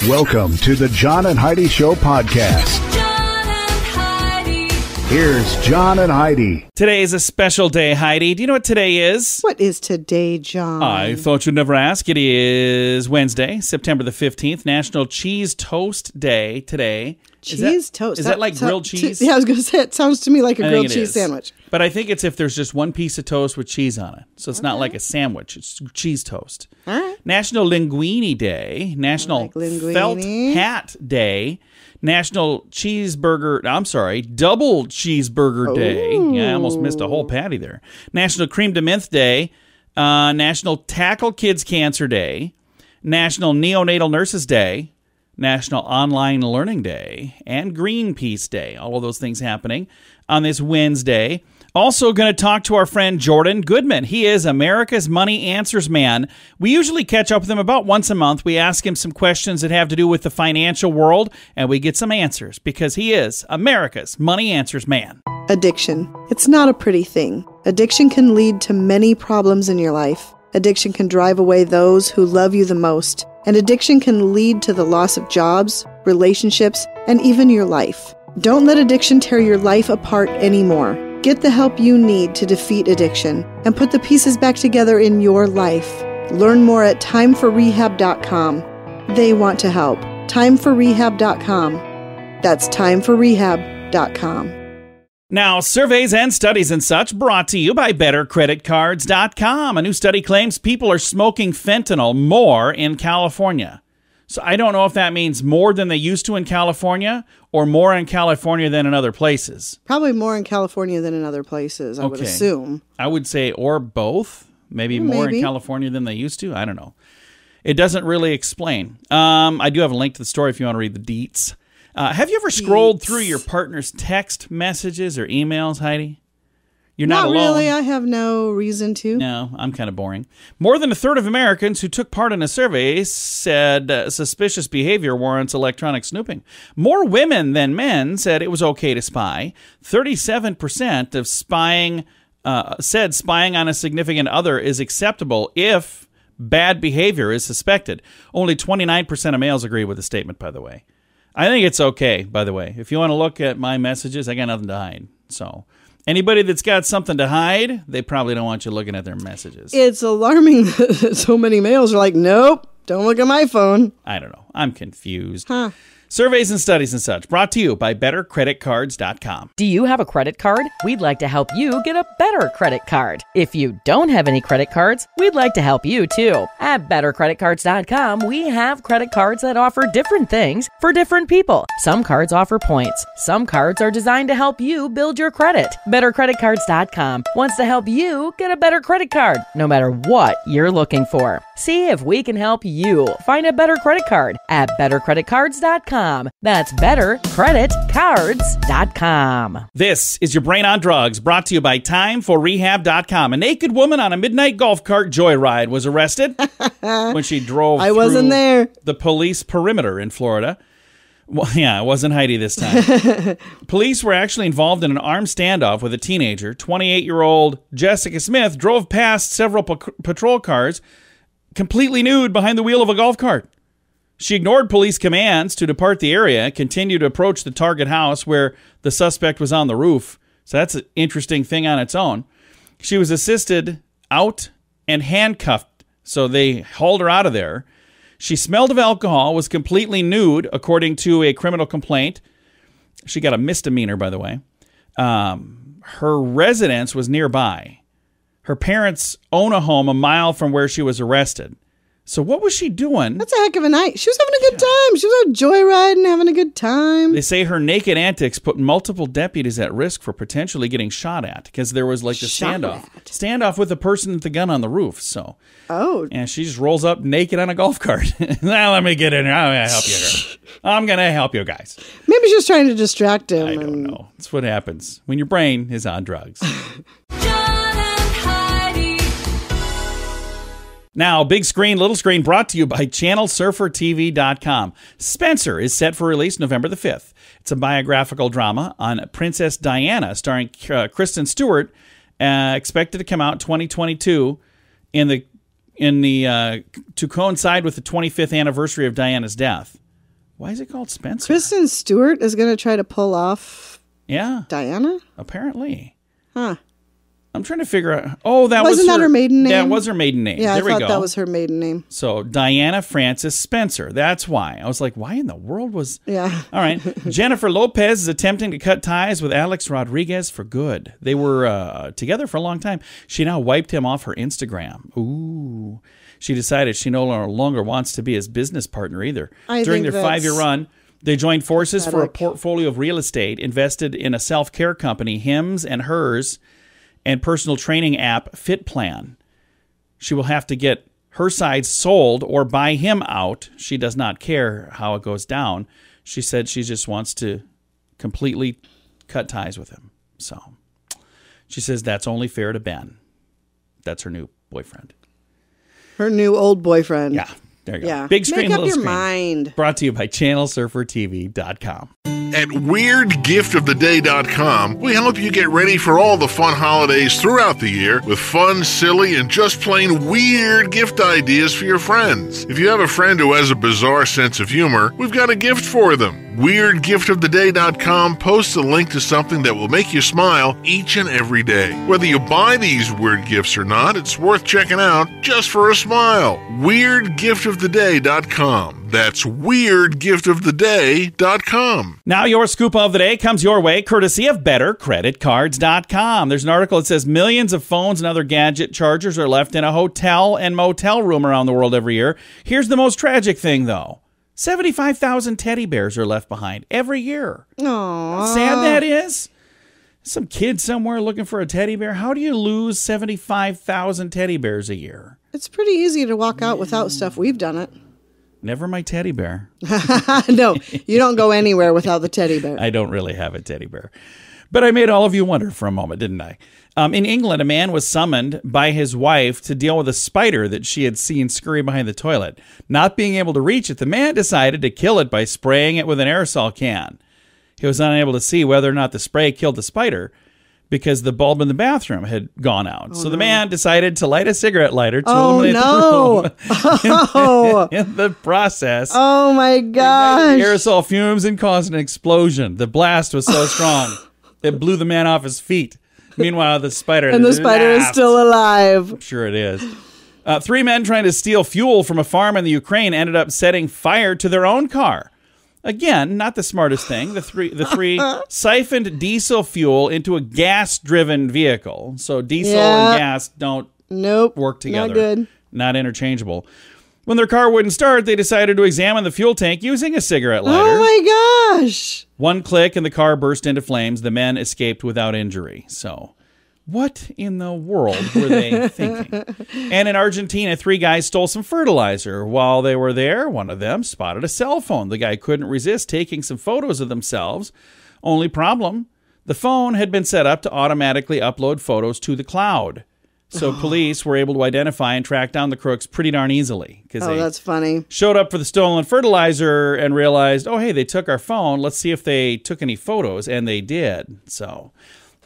Welcome to the John and Heidi Show podcast. John and Heidi. Here's John and Heidi. Today is a special day, Heidi. Do you know what today is? What is today, John? I thought you'd never ask. It is Wednesday, September the 15th, National Cheese Toast Day today. Cheese toast. Is that like grilled cheese? Yeah, I was going to say, it sounds to me like a grilled cheese sandwich. But I think it's if there's just one piece of toast with cheese on it. So it's not like a sandwich. It's cheese toast. All right. National Linguine Day. National Felt Hat Day. National Double Cheeseburger Day. Yeah, I almost missed a whole patty there. National Cream de Menthe Day. National Tackle Kids Cancer Day. National Neonatal Nurses Day. National Online Learning Day, and Greenpeace Day. All of those things happening on this Wednesday. Also going to talk to our friend Jordan Goodman. He is America's Money Answers Man. We usually catch up with him about once a month. We ask him some questions that have to do with the financial world, and we get some answers because he is America's Money Answers Man. Addiction. It's not a pretty thing. Addiction can lead to many problems in your life. Addiction can drive away those who love you the most. And addiction can lead to the loss of jobs, relationships, and even your life. Don't let addiction tear your life apart anymore. Get the help you need to defeat addiction and put the pieces back together in your life. Learn more at timeforrehab.com. They want to help. Timeforrehab.com. That's timeforrehab.com. Now, surveys and studies and such brought to you by BetterCreditCards.com. A new study claims people are smoking fentanyl more in California. So I don't know if that means more than they used to in California or more in California than in other places. Probably more in California than in other places, I would assume. I would say or both. Maybe more in California than they used to. I don't know. It doesn't really explain. I do have a link to the story if you want to read the deets. Have you ever scrolled through your partner's text messages or emails, Heidi? You're not alone. Not really. I have no reason to. No, I'm kind of boring. More than a third of Americans who took part in a survey said suspicious behavior warrants electronic snooping. More women than men said it was okay to spy. 37% of said spying on a significant other is acceptable if bad behavior is suspected. Only 29% of males agree with the statement, by the way. I think it's okay, by the way. If you want to look at my messages, I got nothing to hide. So anybody that's got something to hide, they probably don't want you looking at their messages. It's alarming that so many males are like, nope, don't look at my phone. I don't know. I'm confused. Surveys and studies and such brought to you by BetterCreditCards.com. Do you have a credit card? We'd like to help you get a better credit card. If you don't have any credit cards, we'd like to help you too. At BetterCreditCards.com, we have credit cards that offer different things for different people. Some cards offer points. Some cards are designed to help you build your credit. BetterCreditCards.com wants to help you get a better credit card, no matter what you're looking for. See if we can help you find a better credit card at BetterCreditCards.com. That's BetterCreditCards.com. This is your Brain on Drugs, brought to you by TimeForRehab.com. A naked woman on a midnight golf cart joyride was arrested when she drove through the police perimeter in Florida. Well, yeah, it wasn't Heidi this time. Police were actually involved in an armed standoff with a teenager. 28-year-old Jessica Smith drove past several patrol cars completely nude behind the wheel of a golf cart. She ignored police commands to depart the area, continued to approach the target house where the suspect was on the roof. So that's an interesting thing on its own. She was assisted out and handcuffed, so they hauled her out of there. She smelled of alcohol, was completely nude, according to a criminal complaint. She got a misdemeanor, by the way. Her residence was nearby. Her parents own a home a mile from where she was arrested. So what was she doing? That's a heck of a night. She was having a good time. She was out joyriding, having a good time. They say her naked antics put multiple deputies at risk for potentially getting shot at because there was like the standoff with the person with the gun on the roof. So, and she just rolls up naked on a golf cart. Now let me get in here. I'm gonna help you. I'm gonna help you guys. Maybe she was trying to distract him. I don't know. That's what happens when your brain is on drugs. Now, big screen, little screen, brought to you by ChannelSurferTV.com. Spencer is set for release November the 5th. It's a biographical drama on Princess Diana, starring Kristen Stewart, expected to come out 2022 to coincide with the 25th anniversary of Diana's death. Why is it called Spencer? Kristen Stewart is going to try to pull off Diana? Apparently. Huh. I'm trying to figure out. Oh, Wasn't that her maiden name? That was her maiden name. Yeah, there I thought we go. that was her maiden name. So Diana Frances Spencer. That's why. I was like, why in the world was... Yeah. All right. Jennifer Lopez is attempting to cut ties with Alex Rodriguez for good. They were together for a long time. She now wiped him off her Instagram. Ooh. She decided she no longer wants to be his business partner either. During their 5-year run, they joined forces for a portfolio of real estate, invested in a self-care company, Hims and Hers, and personal training app Fit Plan. She will have to get her side sold or buy him out. She does not care how it goes down. She said she just wants to completely cut ties with him. So she says that's only fair to Ben. That's her new boyfriend. Her new old boyfriend. Yeah, there you go. Yeah. Big screen, Make up little your screen. mind. Brought to you by ChannelSurferTV.com. At WeirdGiftOfTheDay.com, we help you get ready for all the fun holidays throughout the year with fun, silly, and just plain weird gift ideas for your friends. If you have a friend who has a bizarre sense of humor, we've got a gift for them. WeirdGiftOfTheDay.com posts a link to something that will make you smile each and every day. Whether you buy these weird gifts or not, it's worth checking out just for a smile. WeirdGiftOfTheDay.com. That's WeirdGiftOfTheDay.com. Now your scoop of the day comes your way courtesy of BetterCreditCards.com. There's an article that says millions of phones and other gadget chargers are left in a hotel and motel room around the world every year. Here's the most tragic thing, though. 75,000 teddy bears are left behind every year. Aww. How sad that is. Some kid somewhere looking for a teddy bear. How do you lose 75,000 teddy bears a year? It's pretty easy to walk out without stuff. We've done it. Never my teddy bear. No, you don't go anywhere without the teddy bear. I don't really have a teddy bear. But I made all of you wonder for a moment, didn't I? In England, a man was summoned by his wife to deal with a spider that she had seen scurry behind the toilet. Not being able to reach it, the man decided to kill it by spraying it with an aerosol can. He was unable to see whether or not the spray killed the spider because the bulb in the bathroom had gone out. The man decided to light a cigarette lighter to illuminate the room. In the process, oh my gosh. aerosol fumes and caused an explosion. The blast was so strong, it blew the man off his feet. Meanwhile, the spider is still alive. I'm sure it is. 3 men trying to steal fuel from a farm in the Ukraine ended up setting fire to their own car. Again, not the smartest thing. The three siphoned diesel fuel into a gas-driven vehicle. So diesel and gas don't work together. Not good. Not interchangeable. When their car wouldn't start, they decided to examine the fuel tank using a cigarette lighter. Oh my gosh. One click and the car burst into flames. The men escaped without injury. So, what in the world were they thinking? And in Argentina, 3 guys stole some fertilizer. While they were there, one of them spotted a cell phone. The guy couldn't resist taking some photos of themselves. Only problem, the phone had been set up to automatically upload photos to the cloud. So police were able to identify and track down the crooks pretty darn easily. Oh, that's funny. Showed up for the stolen fertilizer and realized, oh, hey, they took our phone. Let's see if they took any photos. And they did. So,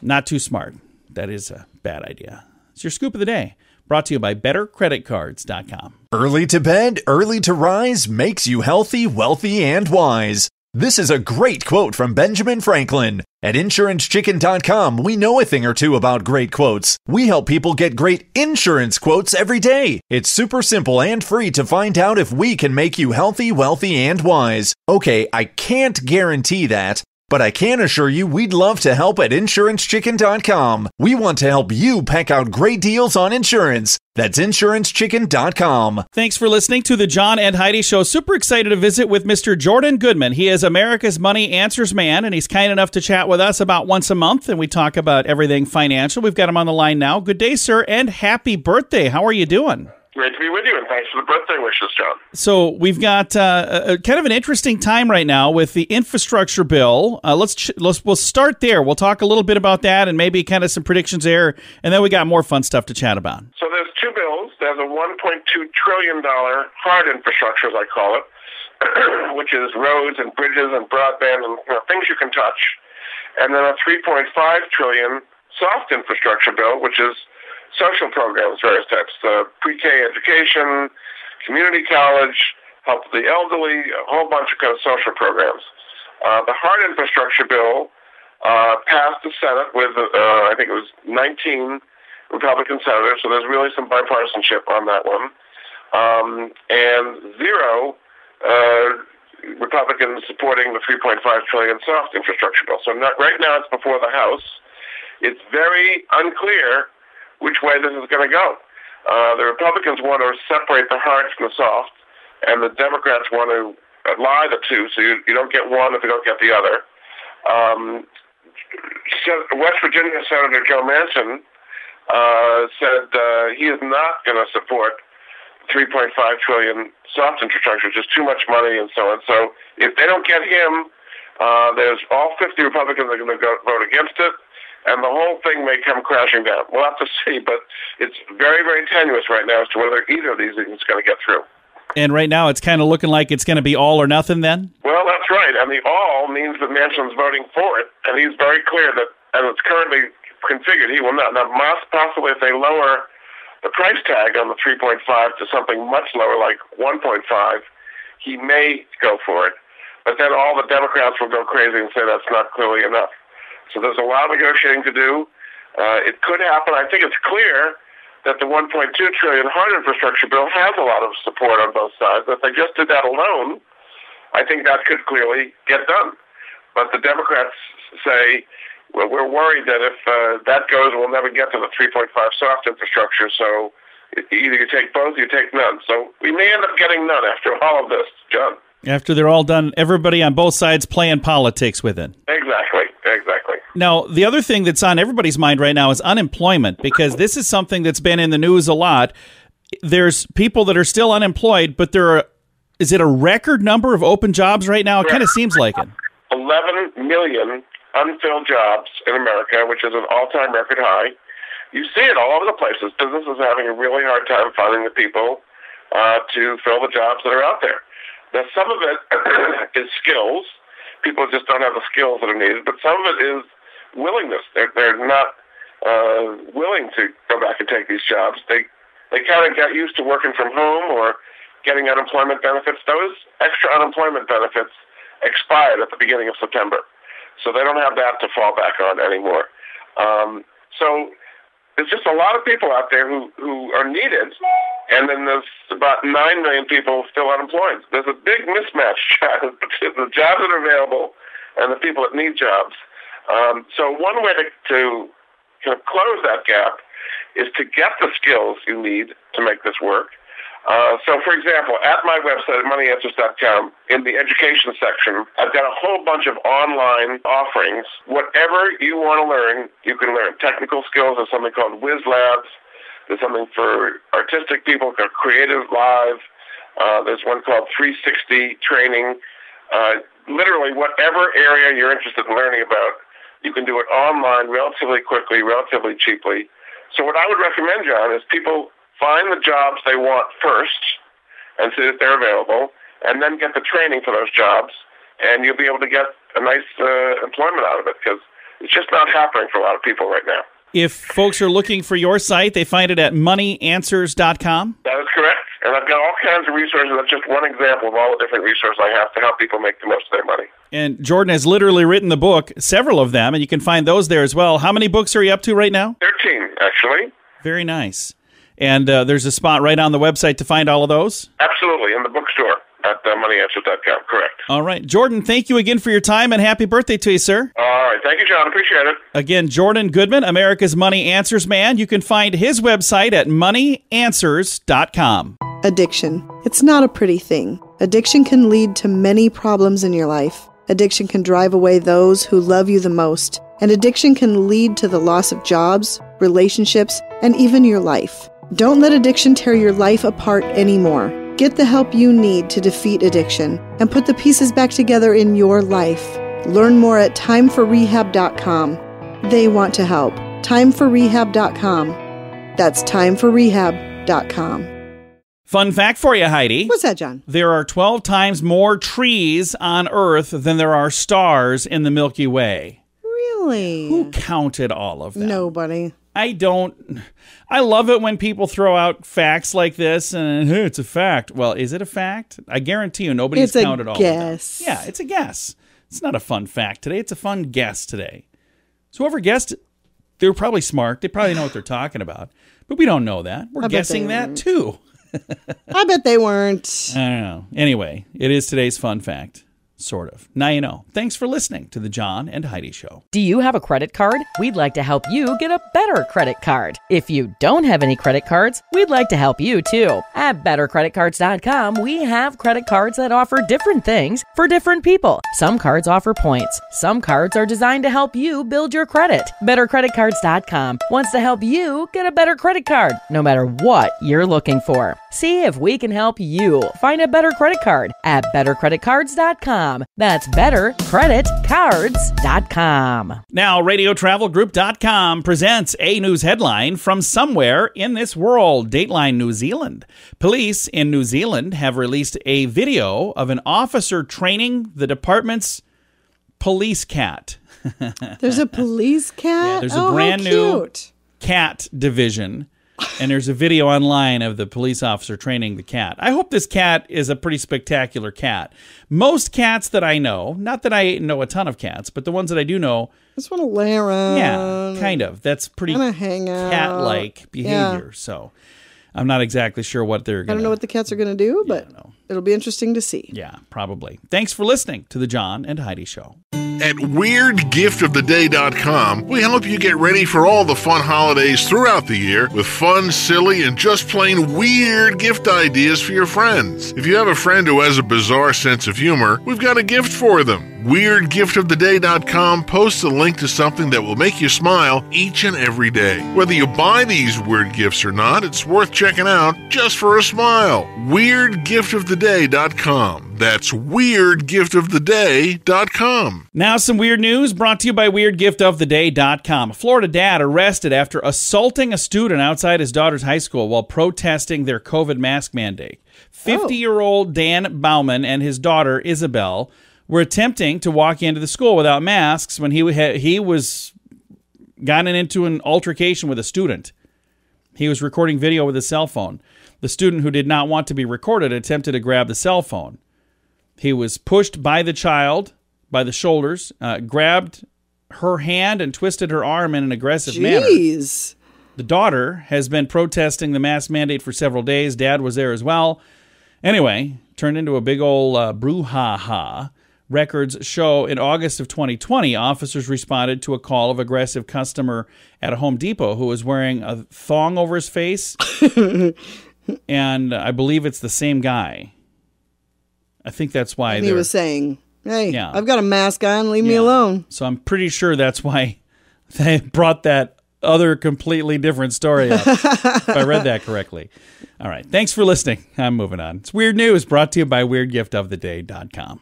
not too smart. That is a bad idea. It's your scoop of the day. Brought to you by BetterCreditCards.com. Early to bed, early to rise makes you healthy, wealthy, and wise. This is a great quote from Benjamin Franklin. At InsuranceChicken.com, we know a thing or two about great quotes. We help people get great insurance quotes every day. It's super simple and free to find out if we can make you healthy, wealthy, and wise. Okay, I can't guarantee that, but I can assure you we'd love to help at InsuranceChicken.com. We want to help you peck out great deals on insurance. That's InsuranceChicken.com. Thanks for listening to the John and Heidi Show. Super excited to visit with Mr. Jordan Goodman. He is America's Money Answers Man, and he's kind enough to chat with us about once a month, and we talk about everything financial. We've got him on the line now. Good day, sir, and happy birthday. How are you doing? Great to be with you, and thanks for the birthday wishes, John. So we've got kind of an interesting time right now with the infrastructure bill. We'll start there. We'll talk a little bit about that and maybe kind of some predictions there, and then we got more fun stuff to chat about. So there's 2 bills. There's a $1.2 trillion hard infrastructure, as I call it, which is roads and bridges and broadband and things you can touch, and then a $3.5 trillion soft infrastructure bill, which is social programs, various types, pre-K education, community college, help the elderly, a whole bunch of kind of social programs. The heart infrastructure bill passed the Senate with, I think it was 19 Republican senators, so there's really some bipartisanship on that one. And 0 Republicans supporting the $3.5 trillion soft infrastructure bill. So right now it's before the House. It's very unclear which way this is going to go. The Republicans want to separate the hard from the soft, and the Democrats want to lie the two, so you don't get one if you don't get the other. West Virginia Senator Joe Manchin said he is not going to support $3.5 trillion soft infrastructure, just too much money and so on. So if they don't get him, there's all 50 Republicans are going to vote against it, and the whole thing may come crashing down. We'll have to see, but it's very, very tenuous right now as to whether either of these is going to get through. And right now it's kind of looking like it's going to be all or nothing then? Well, that's right. And the all means that Manchin's voting for it, and he's very clear that, as it's currently configured, he will not. Now, possibly if they lower the price tag on the 3.5 to something much lower, like 1.5, he may go for it. But then all the Democrats will go crazy and say that's not clearly enough. So there's a lot of negotiating to do. It could happen. I think it's clear that the $1.2 trillion hard infrastructure bill has a lot of support on both sides. If they just did that alone, I think that could clearly get done. But the Democrats say, well, we're worried that if that goes, we'll never get to the 3.5 soft infrastructure. So either you take both or you take none. So we may end up getting none after all of this, John. After they're all done, everybody on both sides playing politics with it. Exactly. Now, the other thing that's on everybody's mind right now is unemployment, because this is something that's been in the news a lot. There's people that are still unemployed, but is it a record number of open jobs right now? It kind of seems like it. 11 million unfilled jobs in America, which is an all-time record high. You see it all over the places. Businesses having a really hard time finding the people to fill the jobs that are out there. Now, some of it is skills. People just don't have the skills that are needed, but some of it is willingness. They're not willing to go back and take these jobs. They kind of got used to working from home or getting unemployment benefits. Those extra unemployment benefits expired at the beginning of September, so they don't have that to fall back on anymore. So there's just a lot of people out there who are needed, and then there's about 9 million people still unemployed. There's a big mismatch between the jobs that are available and the people that need jobs. So one way to kind of close that gap is to get the skills you need to make this work. So, for example, at my website, moneyanswers.com, in the education section, I've got a whole bunch of online offerings. Whatever you want to learn, you can learn. Technical skills, there's something called Whiz Labs. There's something for artistic people called Creative Live. There's one called 360 Training. Literally, whatever area you're interested in learning about, you can do it online relatively quickly, relatively cheaply. So what I would recommend, John, is people find the jobs they want first and see that they're available, and then get the training for those jobs, and you'll be able to get a nice employment out of it, because it's just not happening for a lot of people right now. If folks are looking for your site, they find it at moneyanswers.com? That is correct. And I've got all kinds of resources. That's just one example of all the different resources I have to help people make the most of their money. And Jordan has literally written the book, several of them, and you can find those there as well. How many books are you up to right now? 13, actually. Very nice. And there's a spot right on the website to find all of those? Absolutely, in the bookstore at moneyanswers.com, correct. All right. Jordan, thank you again for your time, and happy birthday to you, sir. All right. Thank you, John. Appreciate it. Again, Jordan Goodman, America's Money Answers Man. You can find his website at moneyanswers.com. Addiction. It's not a pretty thing. Addiction can lead to many problems in your life. Addiction can drive away those who love you the most. And addiction can lead to the loss of jobs, relationships, and even your life. Don't let addiction tear your life apart anymore. Get the help you need to defeat addiction and put the pieces back together in your life. Learn more at timeforrehab.com. They want to help. Timeforrehab.com. That's timeforrehab.com. Fun fact for you, Heidi. What's that, John? There are 12 times more trees on Earth than there are stars in the Milky Way. Really? Who counted all of them? Nobody. I love it when people throw out facts like this and hey, it's a fact. Well, is it a fact? I guarantee you nobody's counted all of them. It's a guess. Yeah, it's a guess. It's not a fun fact today. It's a fun guess today. So whoever guessed it, they were probably smart. They probably know what they're talking about. But we don't know that. We're guessing that too. I bet they weren't. I don't know. Anyway, it is today's fun fact. Sort of. Now you know. Thanks for listening to the John and Heidi Show. Do you have a credit card? We'd like to help you get a better credit card. If you don't have any credit cards, we'd like to help you too. At bettercreditcards.com, we have credit cards that offer different things for different people. Some cards offer points. Some cards are designed to help you build your credit. Bettercreditcards.com wants to help you get a better credit card, no matter what you're looking for. See if we can help you find a better credit card at bettercreditcards.com. That's bettercreditcards.com. Now, radiotravelgroup.com presents a news headline from somewhere in this world. Dateline New Zealand. Police in New Zealand have released a video of an officer training the department's police cat. There's a police cat? Yeah, there's a brand new cat division. And there's a video online of the police officer training the cat. I hope this cat is a pretty spectacular cat. Most cats that I know, not that I know a ton of cats, but the ones that I do know. Just want to lay around. Yeah, kind of. That's pretty cat-like behavior. Yeah. So I'm not exactly sure what they're going to do. I don't know what the cats are going to do, but it'll be interesting to see. Yeah, probably. Thanks for listening to the John and Heidi Show. At WeirdGiftOfTheDay.com, we help you get ready for all the fun holidays throughout the year with fun, silly, and just plain weird gift ideas for your friends. If you have a friend who has a bizarre sense of humor, we've got a gift for them. WeirdGiftOfTheDay.com posts a link to something that will make you smile each and every day. Whether you buy these weird gifts or not, it's worth checking out just for a smile. WeirdGiftOfTheDay.com. That's WeirdGiftOfTheDay.com. Now some weird news brought to you by WeirdGiftOfTheDay.com. A Florida dad arrested after assaulting a student outside his daughter's high school while protesting their COVID mask mandate. 50-year-old Dan Bauman and his daughter Isabel were attempting to walk into the school without masks when he was gotten into an altercation with a student. He was recording video with his cell phone. The student, who did not want to be recorded, attempted to grab the cell phone. He was pushed by the child by the shoulders, grabbed her hand and twisted her arm in an aggressive manner. The daughter has been protesting the mask mandate for several days. Dad was there as well. Anyway, turned into a big old brouhaha. Records show in August of 2020, officers responded to a call of aggressive customer at a Home Depot who was wearing a thong over his face. And I believe it's the same guy. I think that's why he was saying, hey, I've got a mask on, leave me alone. So I'm pretty sure that's why they brought that other completely different story up, if I read that correctly. All right. Thanks for listening. I'm moving on. It's Weird News brought to you by WeirdGiftOfTheDay.com.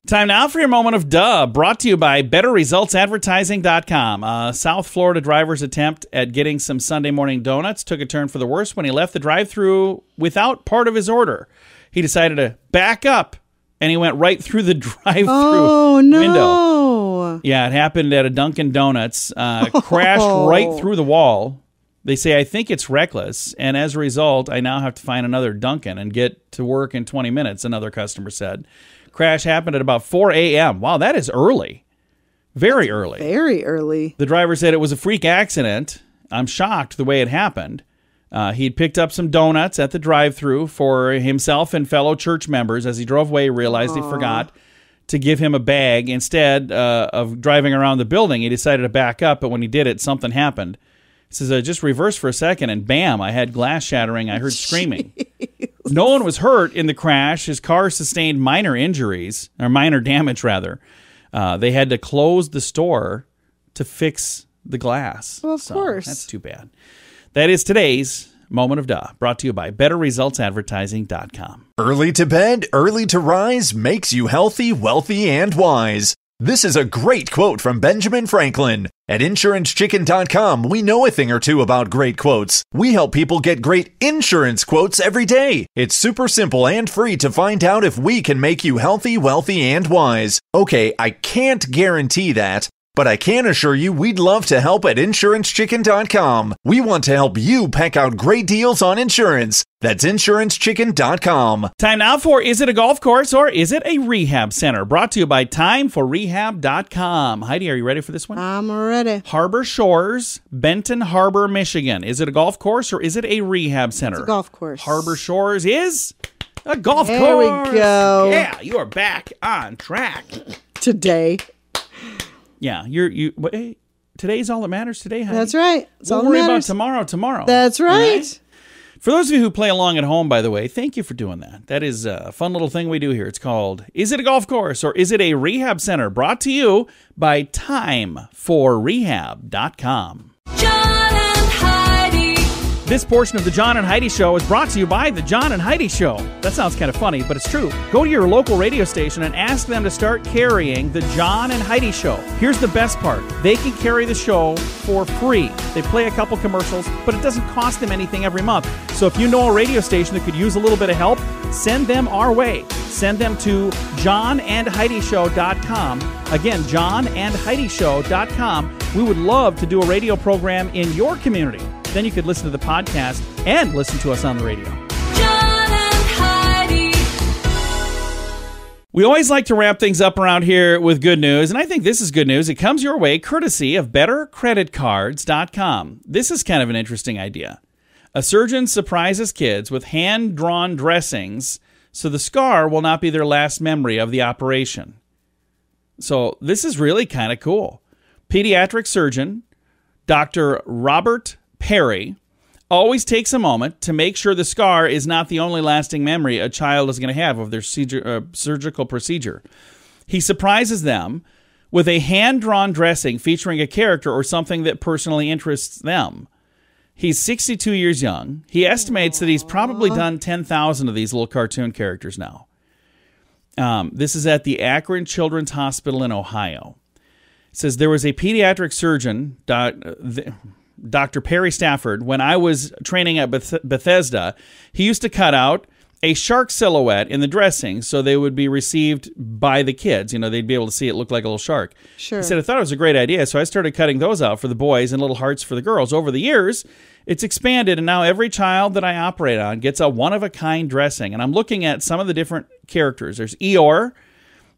Time now for your moment of duh, brought to you by BetterResultsAdvertising.com. South Florida driver's attempt at getting some Sunday morning donuts took a turn for the worse when he left the drive-thru without part of his order. He decided to back up, and he went right through the drive-thru window. Yeah, it happened at a Dunkin' Donuts. Crashed right through the wall. They say, I think it's reckless, and as a result, I now have to find another Dunkin' and get to work in 20 minutes, another customer said. Crash happened at about 4 a.m. Wow, that is early. Very early. Very early. The driver said it was a freak accident. I'm shocked the way it happened. He'd picked up some donuts at the drive-thru for himself and fellow church members. As he drove away, he realized he forgot to give him a bag. Instead of driving around the building, he decided to back up, but when he did it, something happened. He says, I just reversed for a second, and bam, I had glass shattering. I heard screaming. No one was hurt in the crash. His car sustained minor injuries, or minor damage, rather. They had to close the store to fix the glass. Well, of course. That's too bad. That is today's Moment of Duh, brought to you by BetterResultsAdvertising.com. Early to bed, early to rise makes you healthy, wealthy, and wise. This is a great quote from Benjamin Franklin. At InsuranceChicken.com, we know a thing or two about great quotes. We help people get great insurance quotes every day. It's super simple and free to find out if we can make you healthy, wealthy, and wise. Okay, I can't guarantee that, But I can assure you we'd love to help at InsuranceChicken.com. We want to help you pack out great deals on insurance. That's InsuranceChicken.com. Time now for Is It a Golf Course or Is It a Rehab Center? Brought to you by TimeForRehab.com. Heidi, are you ready for this one? I'm ready. Harbor Shores, Benton Harbor, Michigan. Is it a golf course or is it a rehab center? It's a golf course. Harbor Shores is a golf course. There we go. Yeah, you are back on track. Today. Yeah, hey, today's all that matters today, honey. That's right. We'll worry about tomorrow. That's right. Right? For those of you who play along at home, by the way, thank you for doing that. That is a fun little thing we do here. It's called Is It a Golf Course or Is It a Rehab Center? Brought to you by TimeForRehab.com. John and Heidi. This portion of the John and Heidi Show is brought to you by the John and Heidi Show. That sounds kind of funny, but it's true. Go to your local radio station and ask them to start carrying the John and Heidi Show. Here's the best part. They can carry the show for free. They play a couple commercials, but it doesn't cost them anything every month. So if you know a radio station that could use a little bit of help, send them our way. Send them to johnandheidishow.com. Again, johnandheidishow.com. We would love to do a radio program in your community. Then you could listen to the podcast and listen to us on the radio. John and Heidi. We always like to wrap things up around here with good news, and I think this is good news. It comes your way courtesy of bettercreditcards.com. This is kind of an interesting idea. A surgeon surprises kids with hand-drawn dressings so the scar will not be their last memory of the operation. So this is really kind of cool. Pediatric surgeon Dr. Robert Perry always takes a moment to make sure the scar is not the only lasting memory a child is going to have of their surgical procedure. He surprises them with a hand-drawn dressing featuring a character or something that personally interests them. He's 62 years young. He estimates that he's probably done 10,000 of these little cartoon characters now. This is at the Akron Children's Hospital in Ohio. It says, there was a pediatric surgeon, Dr. Perry Stafford, when I was training at Bethesda, he used to cut out a shark silhouette in the dressing so they would be received by the kids. You know, they'd be able to see it look like a little shark. Sure. He said, I thought it was a great idea, so I started cutting those out for the boys and little hearts for the girls. Over the years, it's expanded, and now every child that I operate on gets a one-of-a-kind dressing. And I'm looking at some of the different characters. There's Eeyore.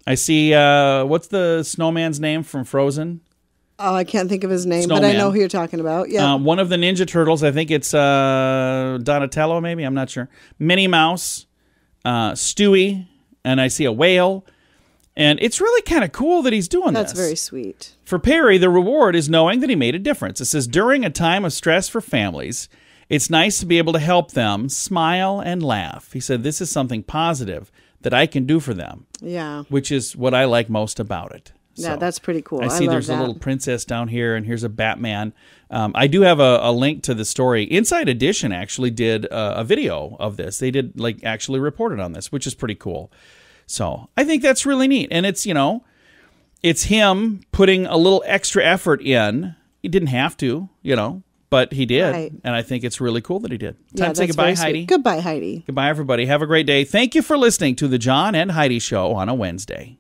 I see, what's the snowman's name from Frozen? Oh, I can't think of his name, Snowman. but I know who you're talking about. Yeah. One of the Ninja Turtles, I think it's Donatello, maybe. I'm not sure. Minnie Mouse, Stewie, and I see a whale. And it's really kind of cool that he's doing That's this. very sweet. For Perry, the reward is knowing that he made a difference. It says, during a time of stress for families, it's nice to be able to help them smile and laugh. He said, this is something positive that I can do for them. Yeah. Which is what I like most about it. Yeah, that's pretty cool. I see love there's that. a little princess down here, and here's a Batman. I do have a link to the story. Inside Edition actually did a video of this. They did actually reported on this, which is pretty cool. So I think that's really neat. And it's, it's him putting a little extra effort in. He didn't have to, but he did. Right. And I think it's really cool that he did. Yeah, Time to say that's goodbye, very sweet. Heidi. Goodbye, Heidi. Goodbye, everybody. Have a great day. Thank you for listening to the John and Heidi Show on a Wednesday.